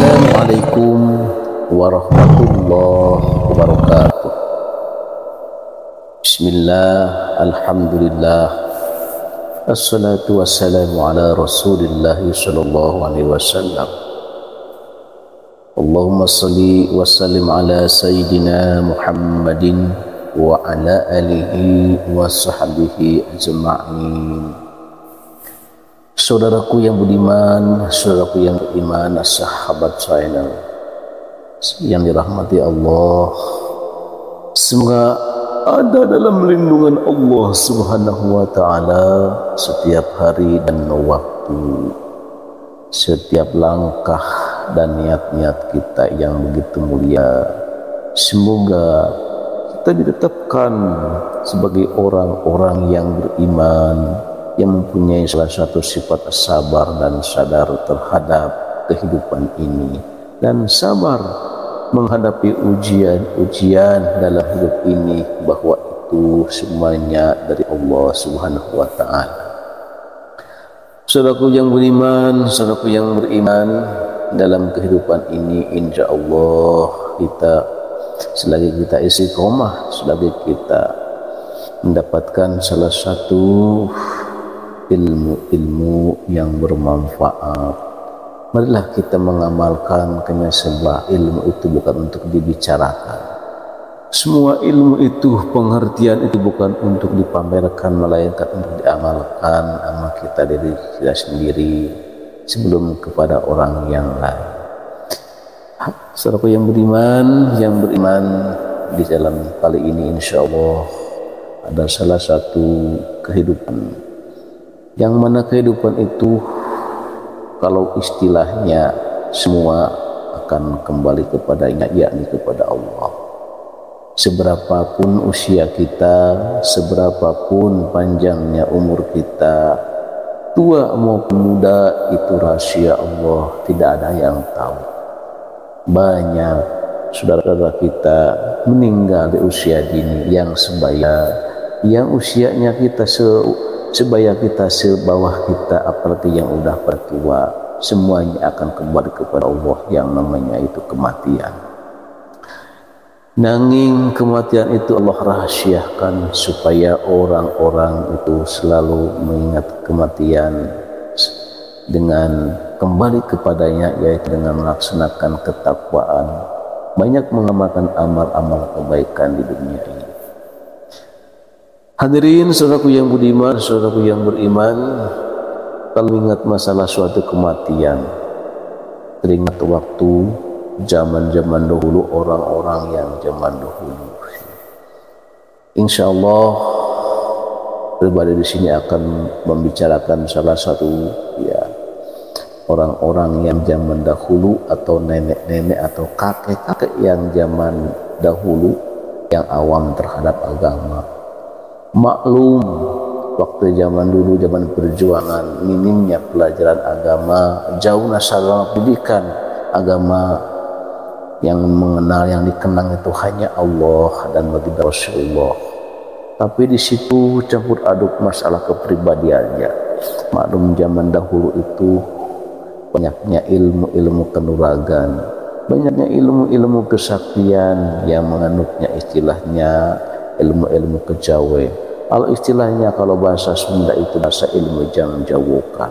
Assalamualaikum warahmatullahi wabarakatuh. Bismillah, alhamdulillah, assalatu wassalamu ala rasulillah sallallahu alaihi wasallam. Allahumma salli wa sallim ala sayyidina Muhammadin wa ala alihi wa sahbihi ajma'in. Saudaraku yang budiman, saudaraku yang beriman, sahabat channel yang dirahmati Allah, semoga ada dalam lindungan Allah Subhanahu wa ta'ala setiap hari dan waktu, setiap langkah dan niat-niat kita yang begitu mulia. Semoga kita ditetapkan sebagai orang-orang yang beriman, yang mempunyai salah satu sifat sabar dan sadar terhadap kehidupan ini, dan sabar menghadapi ujian-ujian dalam hidup ini, bahwa itu semuanya dari Allah Subhanahu wa ta'ala. Saudaraku yang beriman, saudaraku yang beriman, dalam kehidupan ini insya Allah kita, selagi kita istiqomah, selagi kita mendapatkan salah satu ilmu yang bermanfaat, marilah kita mengamalkan, karena sebuah ilmu itu bukan untuk dibicarakan. Semua ilmu itu, pengertian itu bukan untuk dipamerkan, melainkan untuk diamalkan sama kita diri kita sendiri sebelum kepada orang yang lain. Saudaraku yang beriman, di dalam kali ini insya Allah ada salah satu kehidupan, yang mana kehidupan itu kalau istilahnya semua akan kembali kepadanya, yakni kepada Allah. Seberapapun usia kita, seberapapun panjangnya umur kita, tua maupun muda, itu rahasia Allah, tidak ada yang tahu. Banyak saudara-saudara kita meninggal di usia dini yang sebaya, yang usianya kita sebaya kita, sebawah kita, apalagi yang udah bertua, semuanya akan kembali kepada Allah yang namanya itu kematian. Nanging kematian itu Allah rahasiakan supaya orang-orang itu selalu mengingat kematian dengan kembali kepadanya, yaitu dengan melaksanakan ketakwaan, banyak mengamalkan amal-amal kebaikan di dunia ini. Hadirin saudaraku yang budiman, saudaraku yang beriman, kalau ingat masalah suatu kematian, teringat waktu zaman-zaman dahulu, orang-orang yang zaman dahulu. Insya Allah pribadi di sini akan membicarakan salah satu orang-orang yang zaman dahulu, atau nenek-nenek atau kakek-kakek yang zaman dahulu yang awam terhadap agama. Maklum, waktu zaman dulu, zaman perjuangan, minimnya pelajaran agama, jauh nasalah pendidikan agama, yang mengenal, yang dikenang itu hanya Allah dan baginda Rasulullah. Tapi di situ campur aduk masalah kepribadiannya. Maklum zaman dahulu itu banyaknya ilmu-ilmu kanuragan, banyaknya ilmu-ilmu kesaktian yang menganutnya istilahnya ilmu-ilmu kejawe. Kalau istilahnya, kalau bahasa Sunda itu bahasa ilmu jam-jawukan.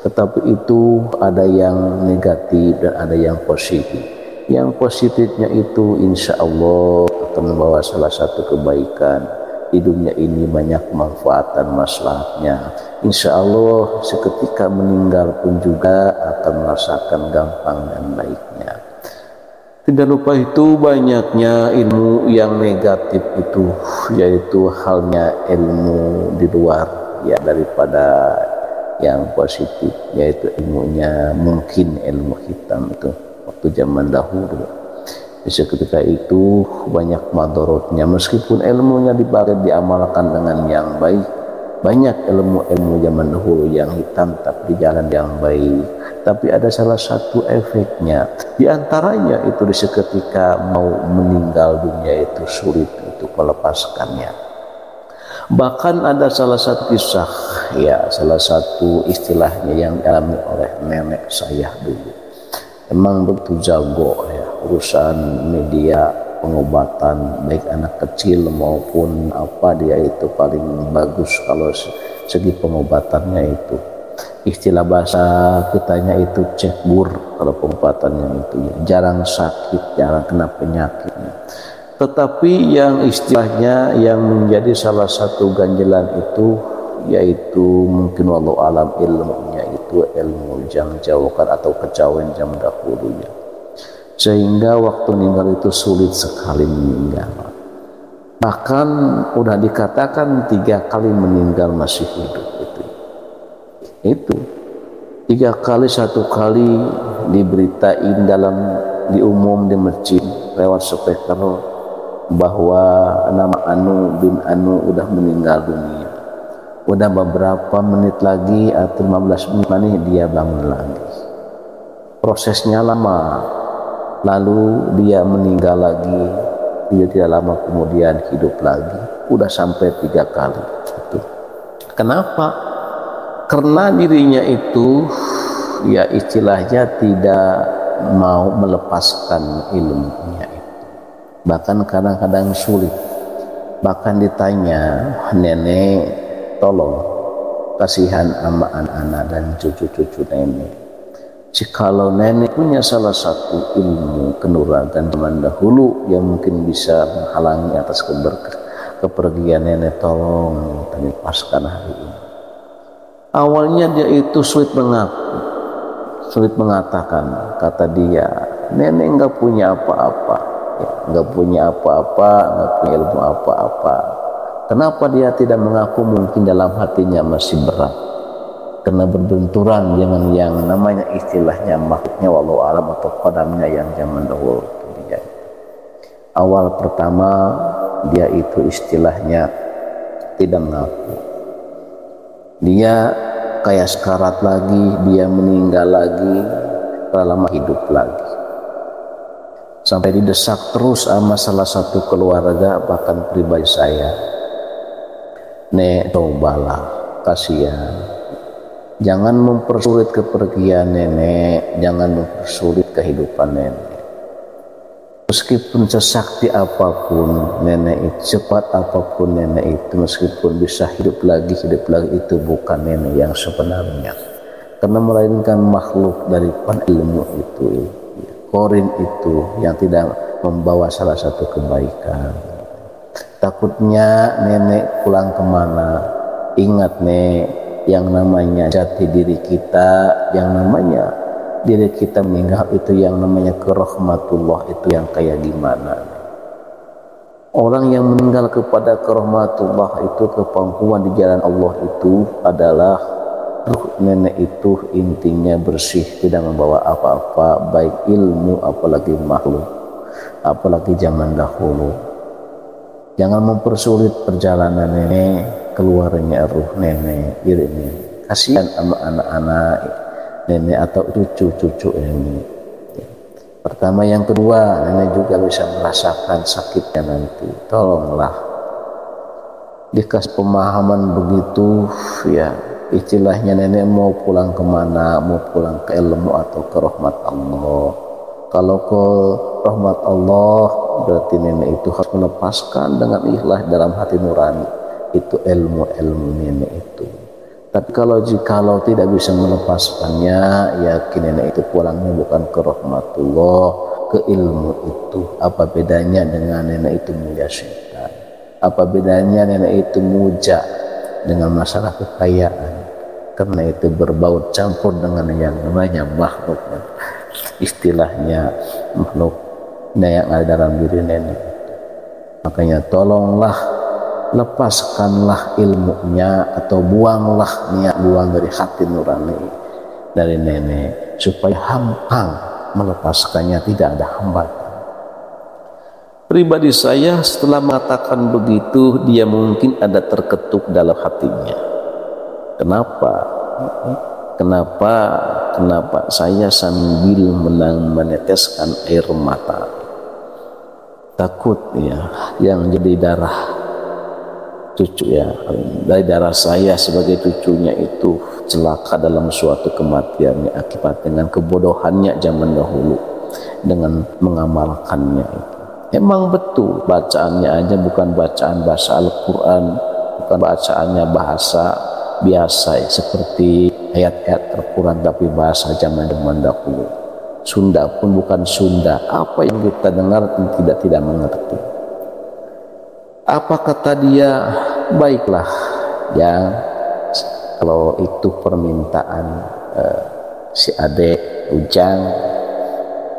Tetapi itu ada yang negatif dan ada yang positif. Yang positifnya itu insya Allah akan membawa salah satu kebaikan di dunia ini, banyak manfaat dan maslahatnya. Insya Allah seketika meninggal pun juga akan merasakan gampang dan baiknya. Tidak lupa itu banyaknya ilmu yang negatif itu, yaitu halnya ilmu di luar daripada yang positif, yaitu ilmunya mungkin ilmu hitam itu waktu zaman dahulu. Bisa ketika itu banyak madorotnya, meskipun ilmunya dipakai diamalkan dengan yang baik. Banyak ilmu-ilmu zaman dahulu yang hitam tapi di jalan yang baik, tapi ada salah satu efeknya. Di antaranya itu seketika mau meninggal dunia itu sulit untuk melepaskannya. Bahkan ada salah satu kisah, salah satu istilahnya yang dialami oleh nenek saya dulu. Emang betul jago ya urusan media pengobatan, baik anak kecil maupun apa, dia itu paling bagus kalau segi pengobatannya itu. Istilah bahasa kitanya itu cekbur kalau pengobatannya itu ya. Jarang sakit, jarang kena penyakit. Tetapi yang istilahnya yang menjadi salah satu ganjelan itu yaitu mungkin wallahu alam ilmunya itu ilmu yang jauhkan atau kejawen zaman dahulu ya. Sehingga waktu meninggal itu sulit sekali meninggal. Bahkan udah dikatakan 3 kali meninggal masih hidup itu 3 kali, 1 kali diberitain di umum di masjid lewat speaker bahwa nama Anu bin Anu udah meninggal dunia. Udah beberapa menit lagi atau 15 menit nih dia bangun lagi. Prosesnya lama, lalu dia meninggal lagi, dia tidak lama kemudian hidup lagi. Udah sampai 3 kali. Kenapa? Karena dirinya itu ya istilahnya tidak mau melepaskan ilmunya itu. Bahkan kadang-kadang sulit. Bahkan ditanya, nenek tolong kasihan sama anak-anak dan cucu-cucu nenek. Jikalau nenek punya salah satu ilmu kenuragan zaman dahulu yang mungkin bisa menghalangi atas kepergian nenek, tolong lepaskan hari ini. Awalnya dia itu sulit mengaku, sulit mengatakan. Kata dia, nenek nggak punya apa-apa, nggak punya apa-apa, nggak punya ilmu apa-apa. Kenapa dia tidak mengaku? Mungkin dalam hatinya masih berat karena berbenturan dengan yang namanya istilahnya makhluknya walau alam atau qadamnya yang zaman dahulu. Awal pertama dia itu istilahnya tidak mengaku. Dia kayak sekarat lagi, dia meninggal lagi, lama hidup lagi. Sampai didesak terus sama salah satu keluarga, bahkan pribadi saya. Nek, cobalah, kasihan. Jangan mempersulit kepergian nenek, jangan mempersulit kehidupan nenek. Meskipun sesakti apapun nenek itu, cepat apapun nenek itu, meskipun bisa hidup lagi itu bukan nenek yang sebenarnya. Karena melainkan makhluk dari ilmu itu, korin itu yang tidak membawa salah satu kebaikan. Takutnya nenek pulang kemana, ingat nek, yang namanya jati diri kita, yang namanya diri kita meninggal itu yang namanya kerahmatullah itu yang kayak gimana. Orang yang meninggal kepada kerahmatullah itu, kepangkuan di jalan Allah itu adalah ruh nenek itu intinya bersih, tidak membawa apa-apa, baik ilmu apalagi makhluk, apalagi zaman dahulu. Jangan mempersulit perjalanan nenek, keluarnya ruh nenek, diri nenek. Kasihan sama anak-anak nenek atau cucu-cucu nenek. Pertama, yang kedua, nenek juga bisa merasakan sakitnya nanti. Tolonglah dikasih pemahaman begitu ya, istilahnya nenek mau pulang kemana, mau pulang ke ilmu atau ke rahmat Allah. Kalau ke rahmat Allah berarti nenek itu harus melepaskan dengan ikhlas dalam hati nurani itu ilmu nenek itu. Tapi kalau tidak bisa melepaskannya, yakin nenek itu pulangnya bukan ke rahmatullah, ke ilmu itu. Apa bedanya dengan nenek itu muja syaitan? Apa bedanya nenek itu muja dengan masalah kekayaan? Karena itu berbaut campur dengan yang namanya makhluk, istilahnya makhluk yang ada dalam diri nenek. Makanya tolonglah, lepaskanlah ilmunya atau buanglah niat, buang dari hati nurani dari nenek supaya hampang melepaskannya, tidak ada hambatan. Pribadi saya setelah mengatakan begitu, dia mungkin ada terketuk dalam hatinya. Kenapa saya sambil meneteskan air mata, takut ya yang jadi darah cucu ya, dari darah saya sebagai cucunya itu celaka dalam suatu kematiannya akibat dengan kebodohannya zaman dahulu dengan mengamalkannya itu. Emang betul bacaannya aja bukan bacaan bahasa Al-Quran, bukan bacaannya bahasa biasa ya, seperti ayat-ayat Al-Quran, tapi bahasa zaman dahulu. Sunda pun bukan Sunda. Apa yang kita dengar tidak mengerti. Apa kata dia? Baiklah ya, kalau itu permintaan si adek Ujang,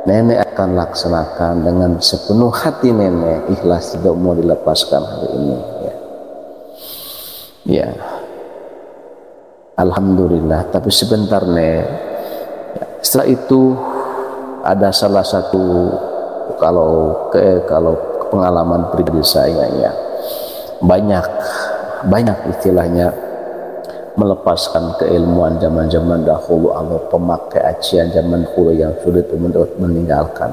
nenek akan laksanakan dengan sepenuh hati. Nenek ikhlas, tidak mau dilepaskan hari ini ya. Alhamdulillah. Tapi sebentar nek, setelah itu ada salah satu kalau pengalaman pribadi saya ya, banyak istilahnya melepaskan keilmuan zaman dahulu atau pemakai acian zaman dahulu yang sulit untuk meninggalkan.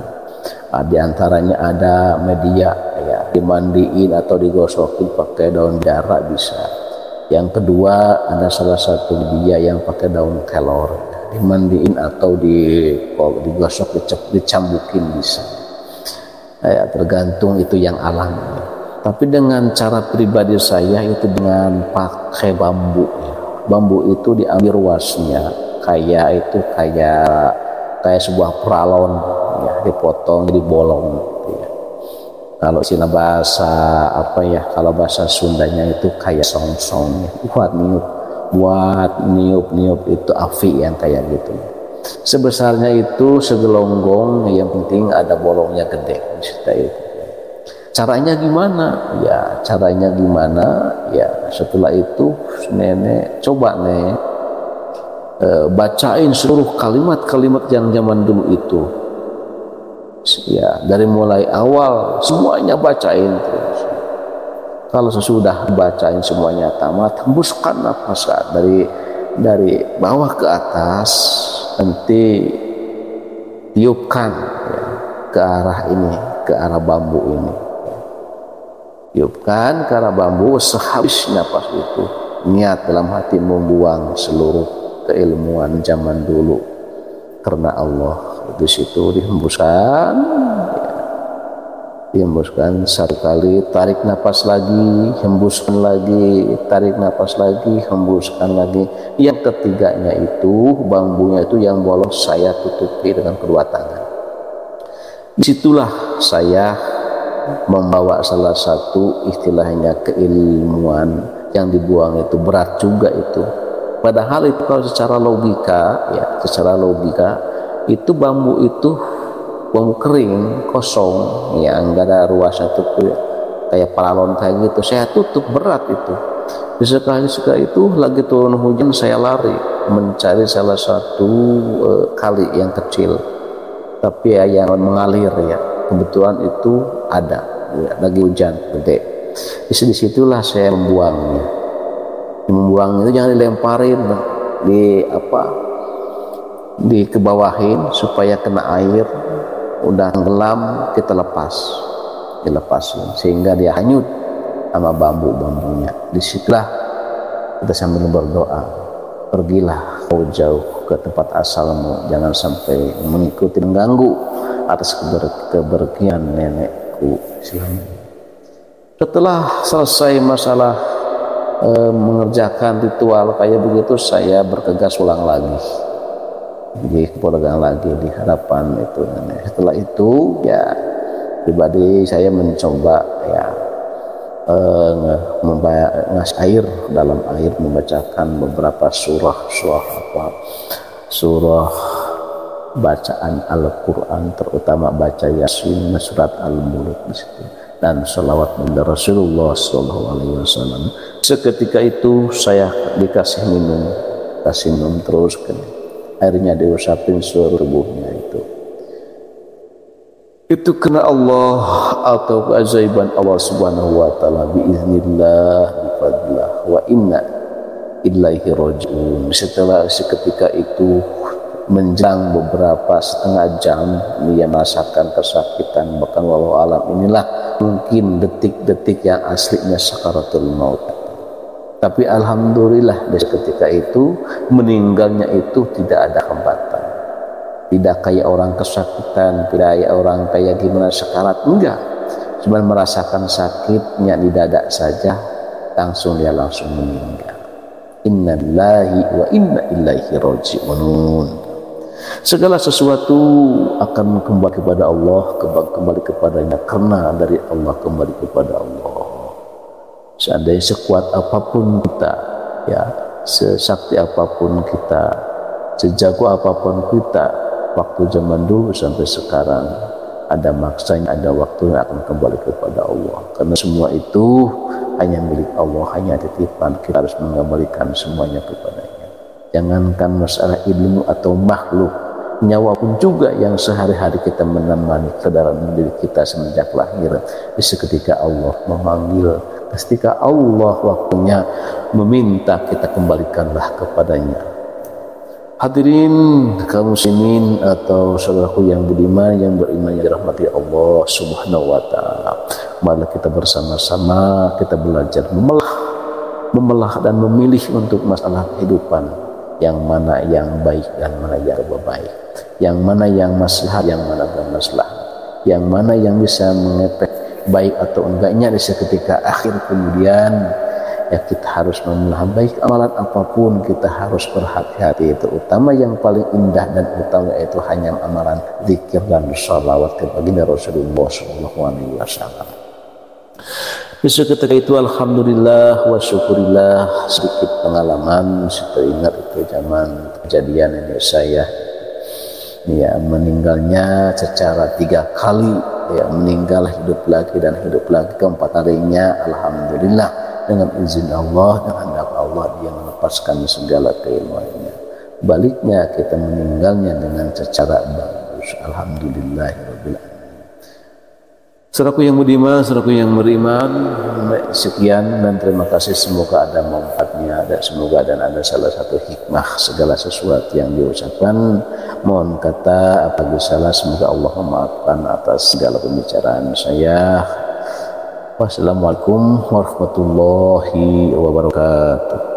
Di antaranya ada media ya, dimandiin atau digosokin pakai daun jarak bisa. Yang kedua ada salah satu media yang pakai daun kelor, dimandiin atau digosok, dicambukin bisa ya, tergantung itu yang alami. Tapi dengan cara pribadi saya itu dengan pakai bambu ya. Bambu itu diambil ruasnya kayak sebuah peralon ya, dipotong jadi bolong ya. Kalau istilah bahasa kalau bahasa Sundanya itu kayak song-song ya. buat niup itu api yang kayak gitu. Sebesarnya itu segelonggong, yang penting ada bolongnya gede. Itu. Caranya gimana? Ya setelah itu nenek coba bacain seluruh kalimat-kalimat yang zaman dulu itu. Ya, dari mulai awal semuanya bacain terus. Kalau sesudah bacain semuanya tamat, hembuskan nafas dari bawah ke atas, nanti tiupkan ya, ke arah bambu ini. Tiupkan ke arah bambu, sehabis nafas itu niat dalam hati membuang seluruh keilmuan zaman dulu karena Allah. Di situ dihembuskan satu kali, tarik nafas lagi, hembuskan lagi, tarik nafas lagi, hembuskan lagi. Yang ketiganya itu bambunya itu yang bolong saya tutupi dengan kedua tangan. Disitulah saya membawa salah satu istilahnya keilmuan yang dibuang itu berat juga itu. Padahal itu kalau secara logika itu bambu kering kosong ya, enggak ada ruas itu kayak paralon kayak gitu, saya tutup berat itu. Sekali itu lagi turun hujan, saya lari mencari salah satu kali yang kecil tapi ya yang mengalir ya, kebetulan itu ada ya, lagi hujan gede. Disitulah saya membuangnya itu jangan dilemparin dikebawahin supaya kena air, udah tenggelam kita dilepasin sehingga dia hanyut sama bambunya. Disitulah kita sambil berdoa, pergilah kau jauh ke tempat asalmu, jangan sampai mengikuti mengganggu atas kepergian nenekku. Setelah selesai masalah mengerjakan ritual kayak begitu, saya bergegas ulang lagi di hadapan itu. Setelah itu ya pribadi saya mencoba ya ngasih air, dalam air membacakan beberapa surah bacaan Al-Quran, terutama baca Yasin, surat Al-Mulk di situ, dan sholawat kepada Rasulullah SAW. Seketika itu saya dikasih minum terus airnya diusapin seluruh tubuhnya itu kena Allah atau keajaiban Allah Subhanahu wa taala, biiznillah, bifadlillah, wa inna ilaihi rajiun. Seketika itu menjelang beberapa setengah jam dia merasakan kesakitan, bahkan walau alam inilah mungkin detik-detik yang aslinya sakaratul maut. Tapi alhamdulillah dari ketika itu meninggalnya itu tidak ada hambatan, tidak kayak orang kesakitan, tidak kayak orang kayak gimana sekarat, enggak, cuma merasakan sakitnya di dada saja langsung dia langsung meninggal. Innalillahi wa inna ilaihi raji'un. Segala sesuatu akan kembali kepada Allah, kembali kepadanya, karena dari Allah kembali kepada Allah. Seandainya sekuat apapun kita, ya, sesakti apapun kita, sejago apapun kita, waktu zaman dulu sampai sekarang ada maksanya, ada waktunya akan kembali kepada Allah. Karena semua itu hanya milik Allah, hanya titipan. Kita harus mengembalikan semuanya kepadanya. Jangankan masalah ilmu atau makhluk, nyawa pun juga yang sehari-hari kita menemani saudara diri kita semenjak lahir. Seketika Allah memanggil, ketika Allah waktunya meminta, kita kembalikanlah kepadanya. Hadirin kaum muslimin atau saudaraku yang budiman, yang beriman, yang dirahmati Allah Subhanahu wa taala. Mari kita bersama-sama kita belajar memilah dan memilih untuk masalah kehidupan, yang mana yang baik dan mana yang tidak baik, yang mana yang maslahat, yang mana bermaslahat, yang mana yang bisa mengepek baik atau enggaknya di seketika akhir kemudian. Ya, kita harus memilah baik amalan apapun, kita harus berhati-hati. Itu utama, yang paling indah dan utama itu hanya amalan zikir dan shalawat kepada Rasulullah SAW. Ketika itu alhamdulillah wa syukurillah, sedikit pengalaman, saya ingat itu zaman kejadian nenek saya, ya, meninggalnya secara 3 kali, ya, meninggal hidup lagi dan hidup lagi. Keempat kalinya alhamdulillah dengan izin Allah, dengan kehendak Allah dia melepaskan segala keilmuannya. Baliknya kita meninggalnya dengan secara bagus, alhamdulillahirabbil alamin. Saudaraku yang budiman, saudaraku yang beriman, sekian dan terima kasih. Semoga ada manfaatnya, dan semoga dan ada salah satu hikmah segala sesuatu yang diucapkan. Mohon kata apabila salah, semoga Allah memaafkan atas segala pembicaraan saya. Wassalamualaikum warahmatullahi wabarakatuh.